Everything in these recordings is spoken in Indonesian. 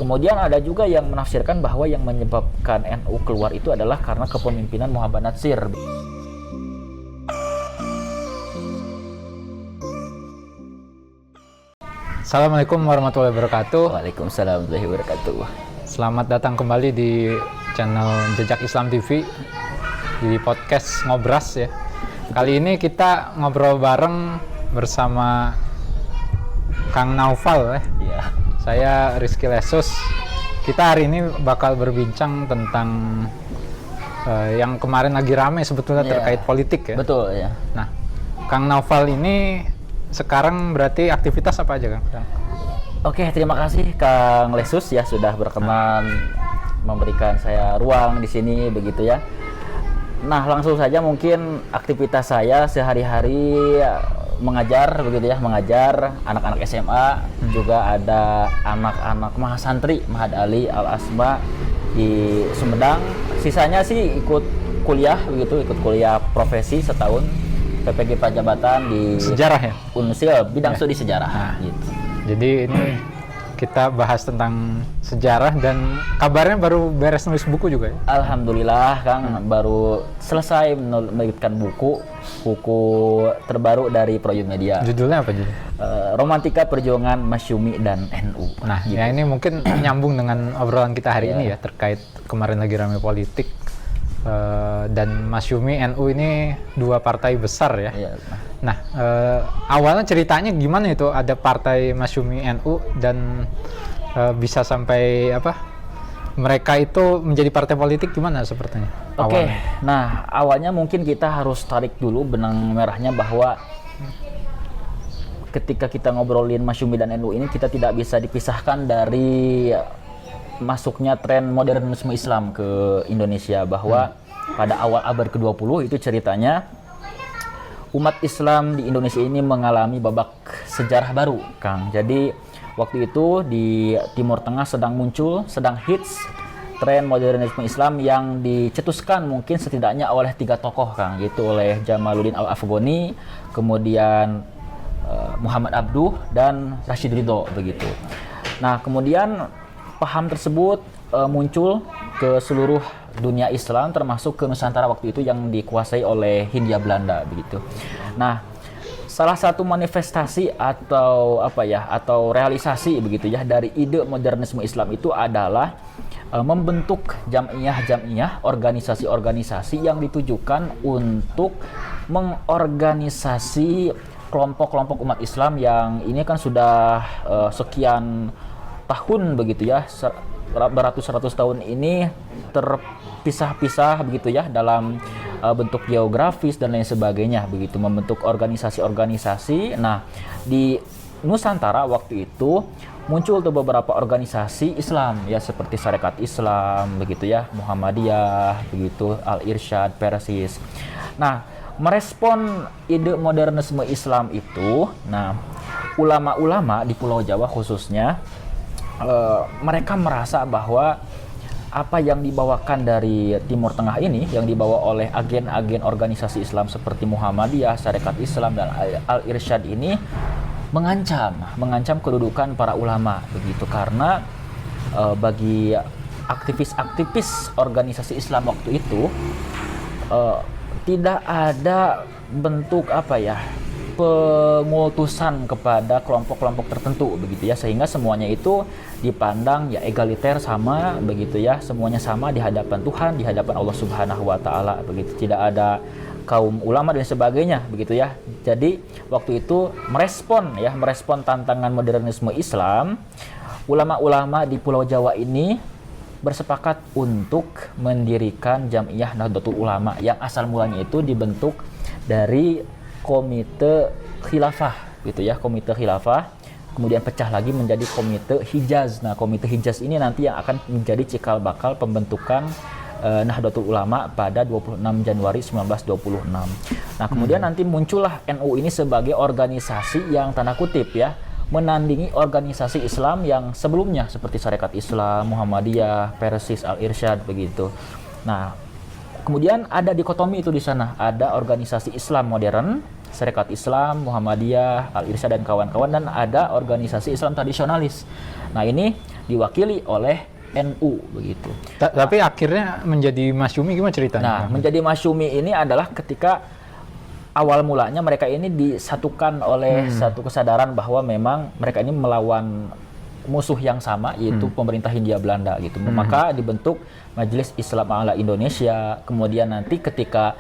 Kemudian ada juga yang menafsirkan bahwa yang menyebabkan NU keluar itu adalah karena kepemimpinan Muhammad Natsir. Assalamualaikum warahmatullahi wabarakatuh. Waalaikumsalam warahmatullahi wabarakatuh. Selamat datang kembali di channel Jejak Islam TV, di podcast Ngobras ya. Kali ini kita ngobrol bareng bersama Kang Naufal ya. Iya. Saya Rizky Lesus. Kita hari ini bakal berbincang tentang yang kemarin lagi rame sebetulnya terkait politik ya. Betul ya. Nah, Kang Naufal ini sekarang berarti aktivitas apa aja Kang? Oke, terima kasih Kang Lesus ya sudah berkenan memberikan saya ruang di sini begitu ya. Nah, langsung saja mungkin aktivitas saya sehari-hari mengajar begitu ya, mengajar anak-anak SMA, juga ada anak-anak mahasantri Mahad Ali Al Asma di Sumedang. Sisanya sih ikut kuliah begitu, ikut kuliah profesi setahun PPG Pajabatan di Sejarah ya? Unsil bidang studi sejarah gitu. Jadi ini kita bahas tentang sejarah dan kabarnya baru beres nulis buku juga ya? Alhamdulillah Kang, baru selesai menerbitkan buku terbaru dari Proyum Media. Judulnya apa jadi? Romantika Perjuangan Masyumi dan NU. Nah, gitu. ya ini mungkin nyambung dengan obrolan kita hari ini ya, terkait kemarin lagi ramai politik dan Masyumi NU ini dua partai besar ya. Iya. Nah, awalnya ceritanya gimana itu ada partai Masyumi NU dan bisa sampai mereka itu menjadi partai politik gimana sepertinya? Oke. Nah awalnya mungkin kita harus tarik dulu benang merahnya bahwa ketika kita ngobrolin Masyumi dan NU ini kita tidak bisa dipisahkan dari masuknya tren modernisme Islam ke Indonesia, bahwa pada awal abad ke-20 itu ceritanya umat Islam di Indonesia ini mengalami babak sejarah baru, Kang. Jadi waktu itu di Timur Tengah sedang hits tren modernisme Islam yang dicetuskan mungkin setidaknya oleh 3 tokoh, Kang, yaitu oleh Jamaluddin Al-Afghani, kemudian Muhammad Abduh dan Rashid Ridho begitu. Nah, kemudian paham tersebut muncul ke seluruh dunia Islam, termasuk ke Nusantara waktu itu yang dikuasai oleh Hindia Belanda begitu. Nah, salah satu manifestasi atau atau realisasi begitu ya dari ide modernisme Islam itu adalah membentuk jamiah-jamiah, organisasi-organisasi yang ditujukan untuk mengorganisasi kelompok-kelompok umat Islam yang ini kan sudah sekian tahun begitu ya, beratus-ratus tahun ini terpisah-pisah begitu ya dalam bentuk geografis dan lain sebagainya begitu, membentuk organisasi-organisasi. Nah, di Nusantara waktu itu muncul tuh beberapa organisasi Islam ya, seperti Sarekat Islam begitu ya, Muhammadiyah begitu, Al-Irsyad, Persis. Nah, merespon ide modernisme Islam itu, nah ulama-ulama di Pulau Jawa khususnya mereka merasa bahwa apa yang dibawakan dari Timur Tengah ini, yang dibawa oleh agen-agen organisasi Islam seperti Muhammadiyah, Sarekat Islam, dan Al-Irsyad ini mengancam kedudukan para ulama begitu, karena bagi aktivis-aktivis organisasi Islam waktu itu tidak ada bentuk pengultusan kepada kelompok-kelompok tertentu begitu ya, sehingga semuanya itu dipandang ya egaliter, sama begitu ya, semuanya sama di hadapan Tuhan, di hadapan Allah Subhanahu wa taala begitu, tidak ada kaum ulama dan sebagainya begitu ya. Jadi waktu itu merespon tantangan modernisme Islam, ulama-ulama di Pulau Jawa ini bersepakat untuk mendirikan Jamiah Nahdlatul Ulama yang asal mulanya itu dibentuk dari Komite Khilafah gitu ya, Komite Khilafah, kemudian pecah lagi menjadi Komite Hijaz. Nah, Komite Hijaz ini nanti yang akan menjadi cikal bakal pembentukan Nahdlatul Ulama pada 26 Januari 1926. Nah, kemudian nanti muncullah NU ini sebagai organisasi yang tanda kutip ya menandingi organisasi Islam yang sebelumnya seperti Sarekat Islam, Muhammadiyah, Persis, Al-Irsyad begitu. Nah, kemudian ada dikotomi itu di sana, ada organisasi Islam modern, Sarekat Islam, Muhammadiyah, Al-Irsyad dan kawan-kawan, dan ada organisasi Islam tradisionalis. Nah, ini diwakili oleh NU begitu. Tapi akhirnya menjadi Masyumi gimana ceritanya? Nah, menjadi Masyumi ini adalah ketika awal mulanya mereka ini disatukan oleh satu kesadaran bahwa memang mereka ini melawan musuh yang sama, yaitu pemerintah Hindia Belanda gitu. Maka dibentuk Majelis Islam A'la Indonesia. Kemudian nanti ketika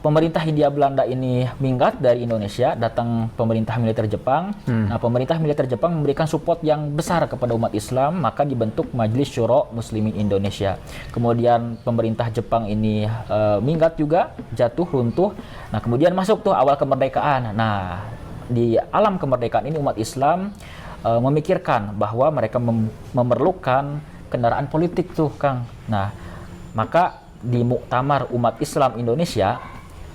pemerintah Hindia Belanda ini minggat dari Indonesia, datang pemerintah militer Jepang. Nah, pemerintah militer Jepang memberikan support yang besar kepada umat Islam, maka dibentuk Majelis Syuro Muslimin Indonesia. Kemudian pemerintah Jepang ini minggat juga, jatuh, runtuh. Nah, kemudian masuk tuh awal kemerdekaan. Nah, di alam kemerdekaan ini umat Islam memikirkan bahwa mereka memerlukan kendaraan politik tuh, Kang. Nah, maka di Muktamar Umat Islam Indonesia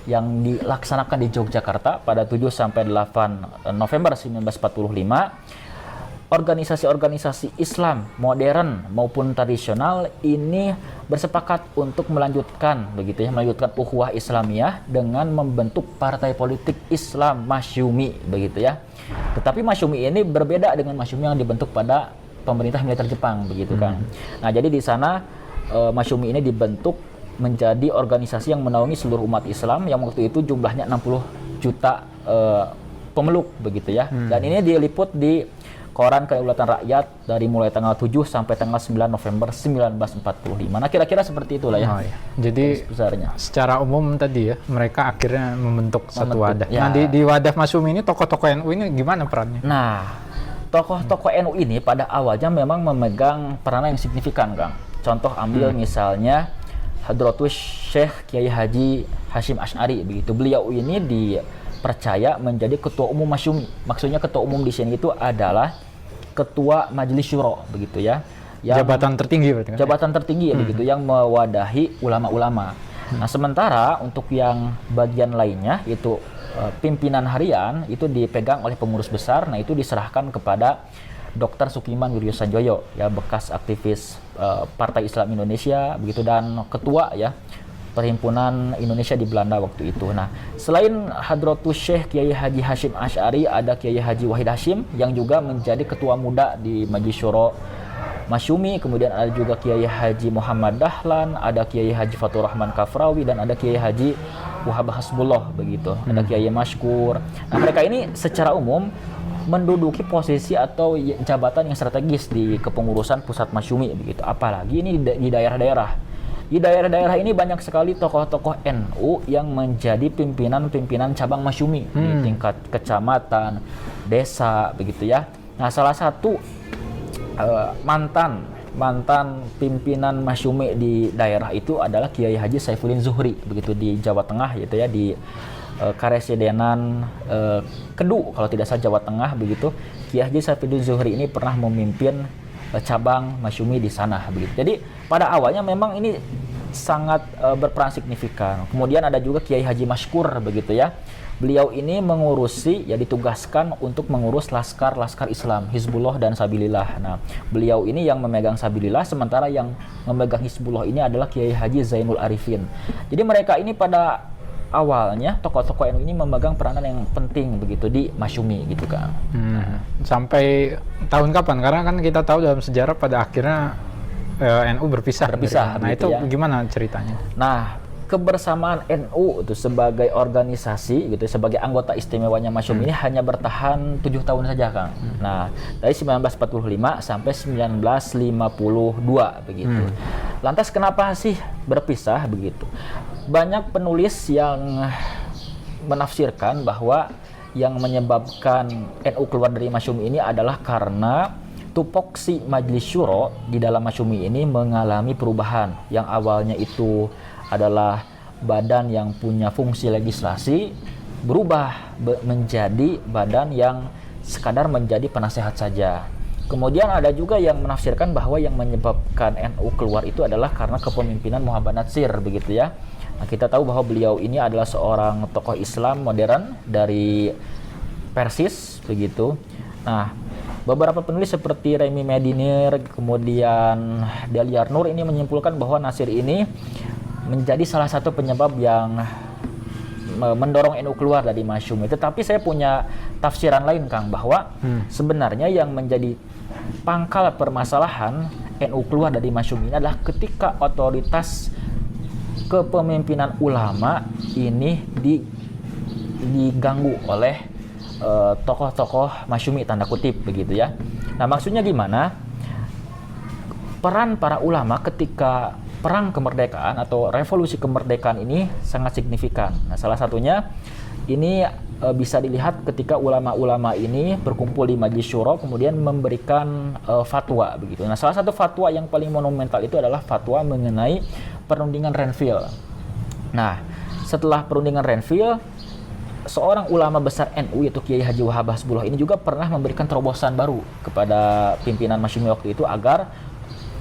yang dilaksanakan di Yogyakarta pada 7 sampai 8 November 1945, organisasi-organisasi Islam modern maupun tradisional ini bersepakat untuk melanjutkan ukhuwah Islamiyah dengan membentuk partai politik Islam Masyumi begitu ya. Tetapi Masyumi ini berbeda dengan Masyumi yang dibentuk pada pemerintah militer Jepang begitu kan. Nah, jadi di sana Masyumi ini dibentuk menjadi organisasi yang menaungi seluruh umat Islam yang waktu itu jumlahnya 60 juta pemeluk begitu ya. Dan ini diliput di Koran Kedaulatan Rakyat dari mulai tanggal 7 sampai tanggal 9 November 1945. Nah, kira-kira seperti itulah ya. Oh, iya. Jadi besarnya. Secara umum tadi ya, mereka akhirnya membentuk satu wadah. Ya. Nah, di wadah Masyumi ini tokoh-tokoh NU ini gimana perannya? Nah, tokoh-tokoh NU ini pada awalnya memang memegang peranan yang signifikan, Kang. Contoh ambil misalnya Hadratus Syekh Kiai Haji Hasyim Asy'ari begitu. Beliau ini dipercaya menjadi ketua umum Masyumi. Maksudnya ketua umum di sini itu adalah ketua Majelis Syuro begitu ya. Jabatan tertinggi berarti kan? Jabatan tertinggi ya begitu yang mewadahi ulama-ulama. Nah, sementara untuk yang bagian lainnya itu pimpinan harian itu dipegang oleh pengurus besar. Nah, itu diserahkan kepada Dr. Sukiman Wiryosanjoyo ya, bekas aktivis Partai Islam Indonesia begitu dan ketua ya Perhimpunan Indonesia di Belanda waktu itu. Nah, selain Hadratus Syekh Kiai Haji Hasyim Asy'ari, ada Kiai Haji Wahid Hasyim yang juga menjadi ketua muda di Majelis Syuro Masyumi. Kemudian ada juga Kiai Haji Muhammad Dahlan, ada Kiai Haji Fatur Rahman Kafrawi, dan ada Kiai Haji Wahab Hasbullah begitu. Ada Kiai Mashkur. Nah, mereka ini secara umum menduduki posisi atau jabatan yang strategis di kepengurusan pusat Masyumi begitu. Apalagi ini di daerah-daerah. Di daerah-daerah ini banyak sekali tokoh-tokoh NU yang menjadi pimpinan-pimpinan cabang Masyumi di tingkat kecamatan, desa begitu ya. Nah, salah satu mantan pimpinan Masyumi di daerah itu adalah Kiai Haji Saifuddin Zuhri begitu di Jawa Tengah gitu ya, di Karesidenan Kedu kalau tidak salah Jawa Tengah begitu. Kiai Haji Saifuddin Zuhri ini pernah memimpin cabang Masyumi di sana begitu. Jadi pada awalnya memang ini sangat berperan signifikan. Kemudian ada juga Kiai Haji Mashkur begitu ya. Beliau ini mengurusi ya, ditugaskan untuk mengurus laskar Islam Hizbullah dan Sabilillah. Nah, beliau ini yang memegang Sabilillah, sementara yang memegang Hizbullah ini adalah Kiai Haji Zainul Arifin. Jadi mereka ini pada awalnya tokoh-tokoh NU ini memegang peranan yang penting begitu di Masyumi gitu kan. Sampai tahun kapan? Karena kan kita tahu dalam sejarah pada akhirnya NU berpisah. Nah, gitu itu ya. Gimana ceritanya? Nah, kebersamaan NU itu sebagai organisasi gitu, sebagai anggota istimewanya Masyumi ini hanya bertahan 7 tahun saja, Kang. Nah, dari 1945 sampai 1952 begitu. Lantas kenapa sih berpisah begitu? Banyak penulis yang menafsirkan bahwa yang menyebabkan NU keluar dari Masyumi ini adalah karena tupoksi Majelis Syuro di dalam Masyumi ini mengalami perubahan. Yang awalnya itu adalah badan yang punya fungsi legislasi, berubah menjadi badan yang sekadar menjadi penasehat saja. Kemudian ada juga yang menafsirkan bahwa yang menyebabkan NU keluar itu adalah karena kepemimpinan Muhammad Natsir begitu ya. Nah, kita tahu bahwa beliau ini adalah seorang tokoh Islam modern dari Persis begitu. Nah, beberapa penulis seperti Remi Medinir, kemudian Daliar Nur ini menyimpulkan bahwa Natsir ini menjadi salah satu penyebab yang mendorong NU keluar dari Masyumi. Tetapi saya punya tafsiran lain, Kang, bahwa sebenarnya yang menjadi pangkal permasalahan NU keluar dari Masyumi ini adalah ketika otoritas kepemimpinan ulama ini diganggu oleh tokoh-tokoh Masyumi tanda kutip begitu ya. Nah, maksudnya gimana? Peran para ulama ketika perang kemerdekaan atau revolusi kemerdekaan ini sangat signifikan. Nah, salah satunya ini bisa dilihat ketika ulama-ulama ini berkumpul di Majelis Syuro kemudian memberikan fatwa begitu. Nah, salah satu fatwa yang paling monumental itu adalah fatwa mengenai perundingan Renville. Nah, setelah perundingan Renville, seorang ulama besar NU yaitu Kiai Haji Wahab Hasbullah ini juga pernah memberikan terobosan baru kepada pimpinan Masyumi waktu itu agar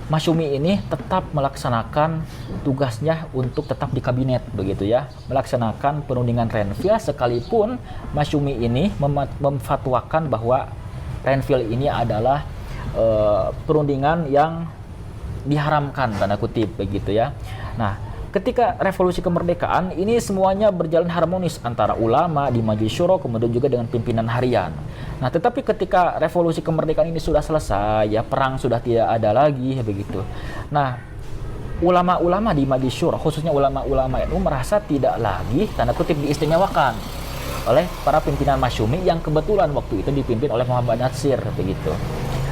Masyumi ini tetap melaksanakan tugasnya untuk tetap di kabinet begitu ya, melaksanakan perundingan Renville sekalipun Masyumi ini memfatwakan bahwa Renville ini adalah perundingan yang diharamkan tanda kutip begitu ya. Nah, ketika revolusi kemerdekaan ini semuanya berjalan harmonis antara ulama di Majelis Syuro kemudian juga dengan pimpinan harian. Nah, tetapi ketika revolusi kemerdekaan ini sudah selesai, ya perang sudah tidak ada lagi begitu. Nah, ulama-ulama di Majelis Syuro, khususnya ulama-ulama NU merasa tidak lagi tanda kutip diistimewakan oleh para pimpinan Masyumi yang kebetulan waktu itu dipimpin oleh Muhammad Natsir begitu.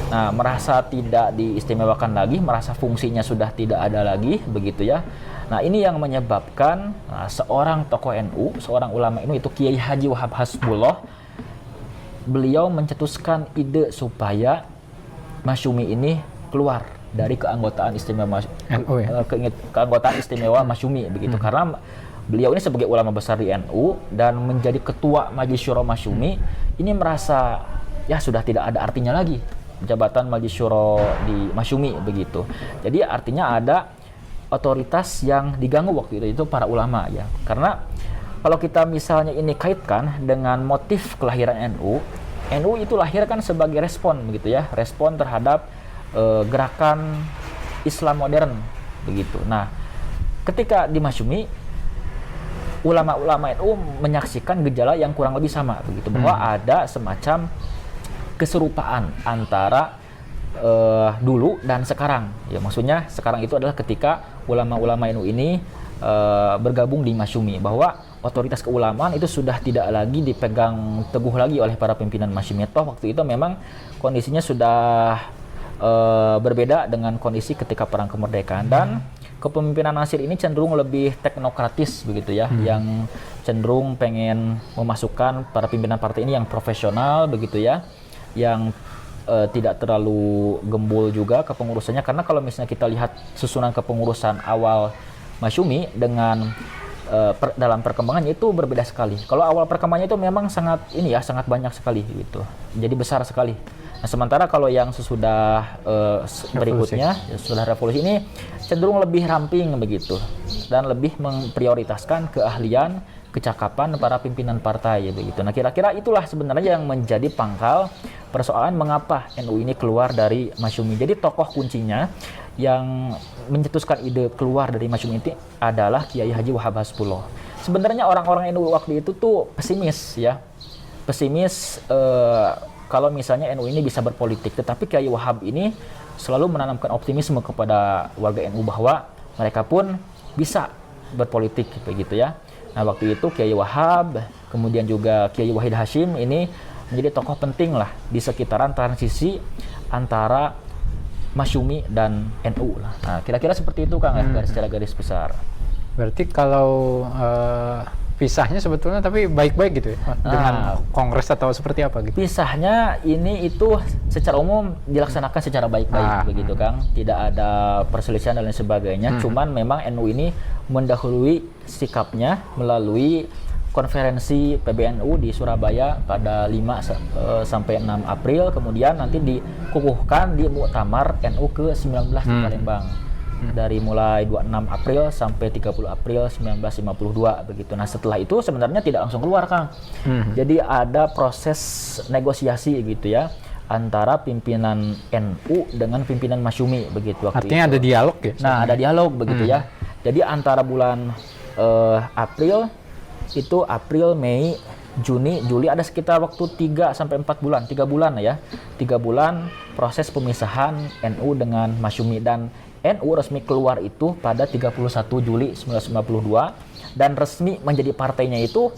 Nah, merasa tidak diistimewakan lagi, merasa fungsinya sudah tidak ada lagi begitu ya. Nah, ini yang menyebabkan seorang tokoh NU, seorang ulama NU itu Kiai Haji Wahab Hasbullah, beliau mencetuskan ide supaya Masyumi ini keluar dari keanggotaan istimewa NU ya? Keanggotaan istimewa Masyumi begitu. Karena beliau ini sebagai ulama besar di NU dan menjadi ketua Majelis Syuro Masyumi ini merasa ya sudah tidak ada artinya lagi jabatan Majelis Syuro di Masyumi begitu. Jadi artinya ada otoritas yang diganggu waktu itu para ulama ya. Karena kalau kita misalnya ini kaitkan dengan motif kelahiran NU itu lahir kan sebagai respon begitu ya, respon terhadap gerakan Islam modern begitu. Nah, ketika di Masyumi ulama-ulama NU menyaksikan gejala yang kurang lebih sama begitu, bahwa ada semacam keserupaan antara dulu dan sekarang. Ya, maksudnya sekarang itu adalah ketika ulama-ulama NU ini bergabung di Masyumi, bahwa otoritas keulamaan itu sudah tidak lagi dipegang teguh lagi oleh para pimpinan Masyumi. Toh waktu itu memang kondisinya sudah berbeda dengan kondisi ketika perang kemerdekaan, dan kepemimpinan Natsir ini cenderung lebih teknokratis begitu ya, yang cenderung pengen memasukkan para pimpinan partai ini yang profesional begitu ya, yang tidak terlalu gembul juga kepengurusannya. Karena kalau misalnya kita lihat susunan kepengurusan awal Masyumi dengan dalam perkembangannya itu berbeda sekali. Kalau awal perkembangannya itu memang sangat sangat banyak sekali gitu, jadi besar sekali. Nah, sementara kalau yang sesudah berikutnya sesudah revolusi ini cenderung lebih ramping begitu dan lebih memprioritaskan keahlian, kecakapan para pimpinan partai begitu. Nah, kira-kira itulah sebenarnya yang menjadi pangkal persoalan mengapa NU ini keluar dari Masyumi. Jadi tokoh kuncinya yang mencetuskan ide keluar dari Masyumi itu adalah Kiai Haji Wahab Hasbullah. Sebenarnya orang-orang NU waktu itu tuh pesimis ya, pesimis kalau misalnya NU ini bisa berpolitik. Tetapi Kiai Wahab ini selalu menanamkan optimisme kepada warga NU bahwa mereka pun bisa berpolitik begitu ya. Nah, waktu itu Kiai Wahab, kemudian juga Kiai Wahid Hashim ini menjadi tokoh penting lah di sekitaran transisi antara Masyumi dan NU lah. Nah, kira-kira seperti itu Kang, secara garis besar. Berarti kalau pisahnya sebetulnya tapi baik-baik gitu ya, dengan kongres atau seperti apa gitu? Pisahnya itu secara umum dilaksanakan secara baik-baik begitu Kang. Tidak ada perselisihan dan lain sebagainya. Cuman memang NU ini mendahului sikapnya melalui konferensi PBNU di Surabaya pada 5 sampai 6 April, kemudian nanti dikukuhkan di Muktamar NU ke-19 di Palembang. Dari mulai 26 April sampai 30 April 1952 begitu. Nah, setelah itu sebenarnya tidak langsung keluar Kang. Jadi ada proses negosiasi gitu ya antara pimpinan NU dengan pimpinan Masyumi begitu waktu Artinya itu. Ada dialog ya? Nah, ada dialog begitu ya. Jadi antara bulan April itu April, Mei, Juni, Juli, ada sekitar waktu 3 sampai 4 bulan, 3 bulan ya. 3 bulan proses pemisahan NU dengan Masyumi, dan NU resmi keluar itu pada 31 Juli 1952 dan resmi menjadi partainya itu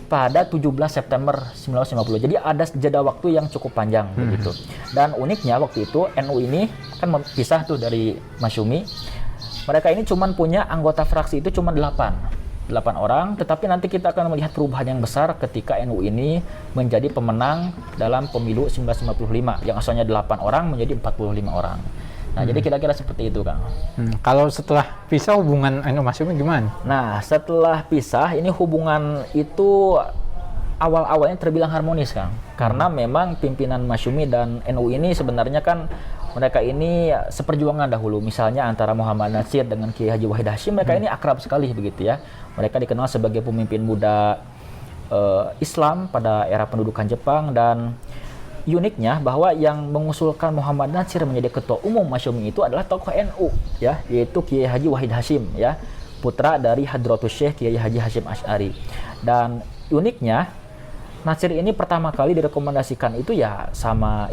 pada 17 September 1950. Jadi ada jeda waktu yang cukup panjang begitu. Dan uniknya waktu itu NU ini kan pisah tuh dari Masyumi. Mereka ini cuman punya anggota fraksi itu cuma 8 orang, tetapi nanti kita akan melihat perubahan yang besar ketika NU ini menjadi pemenang dalam pemilu 1955 yang asalnya 8 orang menjadi 45 orang. Nah, jadi kira-kira seperti itu, Kang. Kalau setelah pisah hubungan NU Masyumi gimana? Nah, setelah pisah ini hubungan itu awal-awalnya terbilang harmonis, Kang. Karena memang pimpinan Masyumi dan NU ini sebenarnya kan mereka ini seperjuangan dahulu. Misalnya antara Muhammad Natsir dengan Kiai Haji Wahid Hasyim, mereka ini akrab sekali begitu ya. Mereka dikenal sebagai pemimpin muda Islam pada era pendudukan Jepang, dan uniknya bahwa yang mengusulkan Muhammad Natsir menjadi ketua umum Masyumi itu adalah tokoh NU ya, yaitu Kiai Haji Wahid Hasyim ya, putra dari Hadratus Syekh Kiai Haji Hasyim Asy'ari. Dan uniknya Natsir ini pertama kali direkomendasikan itu ya sama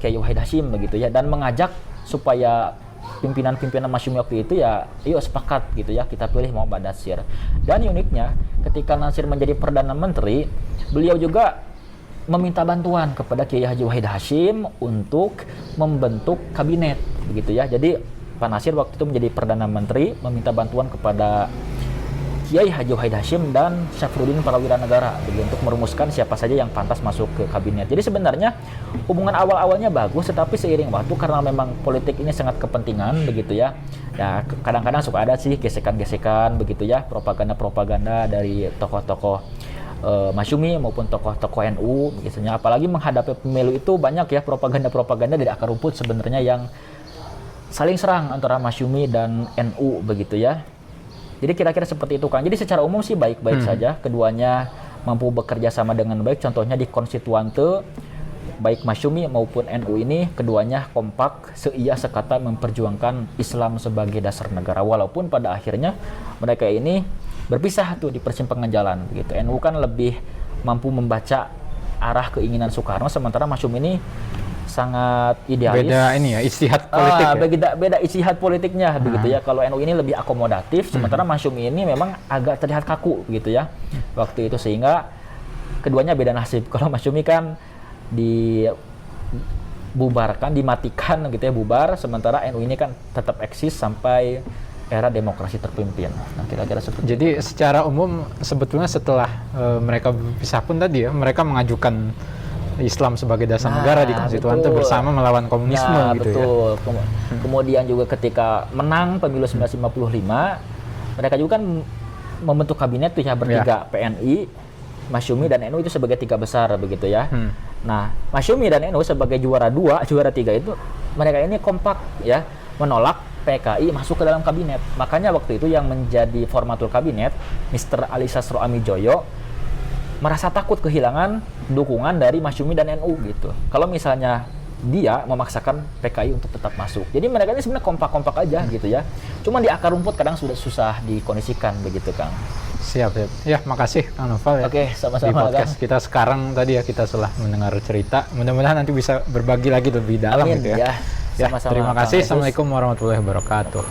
Kiai Wahid Hasyim begitu ya, dan mengajak supaya pimpinan-pimpinan Masyumi waktu itu ya, yuk sepakat gitu ya, kita pilih Muhammad Natsir. Dan uniknya ketika Natsir menjadi Perdana Menteri, beliau juga meminta bantuan kepada Kiai Haji Wahid Hasyim untuk membentuk kabinet begitu ya. Jadi Pak Natsir waktu itu menjadi Perdana Menteri meminta bantuan kepada Kiai Haji Wahid Hasyim dan Syafruddin Prawiranegara untuk merumuskan siapa saja yang pantas masuk ke kabinet. Jadi sebenarnya hubungan awal-awalnya bagus, tetapi seiring waktu karena memang politik ini sangat kepentingan begitu ya. Ya kadang-kadang suka ada sih gesekan-gesekan begitu ya, propaganda-propaganda dari tokoh-tokoh Masyumi maupun tokoh-tokoh NU biasanya. Apalagi menghadapi pemilu itu banyak ya propaganda-propaganda dari akar rumput sebenarnya yang saling serang antara Masyumi dan NU begitu ya. Jadi kira-kira seperti itu, Kang. Jadi secara umum sih baik-baik saja. Keduanya mampu bekerja sama dengan baik. Contohnya di konstituante, baik Masyumi maupun NU ini, keduanya kompak, seia sekata memperjuangkan Islam sebagai dasar negara. Walaupun pada akhirnya mereka ini berpisah tuh di persimpangan jalan. Gitu. NU kan lebih mampu membaca arah keinginan Soekarno, sementara Masyumi ini sangat idealis. Beda ini ya, istihad politik ya? Beda istihad politiknya begitu ya. Kalau NU ini lebih akomodatif, sementara Masyumi ini memang agak terlihat kaku gitu ya waktu itu, sehingga keduanya beda nasib. Kalau Masyumi kan dibubarkan, dimatikan gitu ya, bubar, sementara NU ini kan tetap eksis sampai era demokrasi terpimpin. Nah, kira-kira seperti Jadi itu. Secara umum sebetulnya setelah mereka berpisah pun tadi ya, mereka mengajukan Islam sebagai dasar negara di konstituante bersama melawan komunisme gitu betul. ya. Kemudian juga ketika menang pemilu 1955, mereka juga kan membentuk kabinet tuh ya bertiga, PNI, Masyumi dan NU itu sebagai tiga besar begitu ya. Nah, Masyumi dan NU sebagai juara 2, juara 3 itu mereka ini kompak ya menolak PKI masuk ke dalam kabinet. Makanya waktu itu yang menjadi formatur kabinet, Mr. Ali Sastro Amijoyo, merasa takut kehilangan dukungan dari Masyumi dan NU gitu. Kalau misalnya dia memaksakan PKI untuk tetap masuk. Jadi mereka ini sebenarnya kompak-kompak aja gitu ya. Cuma di akar rumput kadang sudah susah dikondisikan begitu, Kang. Siap. Ya, makasih Kang Noval ya. Oke, sama-sama, di podcast Kang. kita sekarang tadi ya, kita setelah mendengar cerita, mudah-mudahan nanti bisa berbagi lagi lebih dalam Amin, gitu ya. Sama-sama, terima kasih. Kang. Assalamualaikum warahmatullahi wabarakatuh.